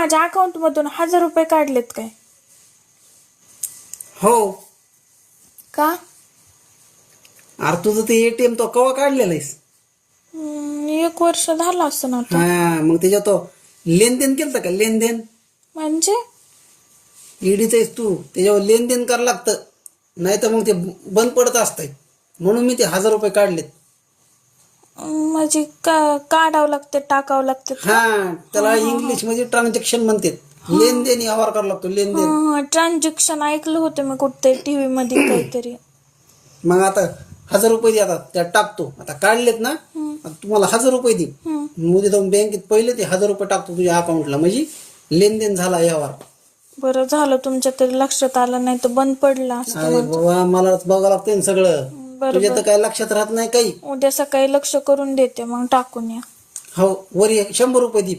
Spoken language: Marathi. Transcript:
माझ्या अकाउंट मधून 1000 रुपये काढलेत काय? हो. का? अरे तुझं ते एटीएम तो कवा काढलेला आहेस? 1 वर्ष झालं असं ना आता. हा, मग त्याच्यात तो लेनदेन केलं का? लेनदेन म्हणजे ईडीच आहेस तू, त्याच्यावर लेनदेन करावं लागतं, नाही तर मग ते बंद पडत असतंय. म्हणून मी ते 1000 रुपये काढलेत. म्हणजे काढावं लागते, टाकावं लागते. हा, त्याला इंग्लिश मध्ये ट्रान्झॅक्शन म्हणतात. लेनदेन व्यवहार करावा लागतो, लेनदेन. ट्रान्झॅक्शन ऐकलं होतं मी कुठतरी टीव्ही मध्ये काहीतरी. मग आता 1000 रुपये देतात, त्यात टाकतो. आता काढलेत ना, आता तुम्हाला 1000 रुपये दे. उद्या जाऊन बँकेत पहिले ते 1000 रुपये टाकतो तुझ्या अकाउंटला, म्हणजे लेनदेन झाला व्यवहार. बरं झालं तुमच्या तरी लक्षात आलं, नाही तर बंद पडला असतं. अरे बाबा, मला बघावं लागतं ना सगळं. बरं तुझ्या तर काही लक्षात राहत नाही काही. उद्या सकाळी लक्ष करून देते, मग टाकून या. हो, वर 100 रुपये दे.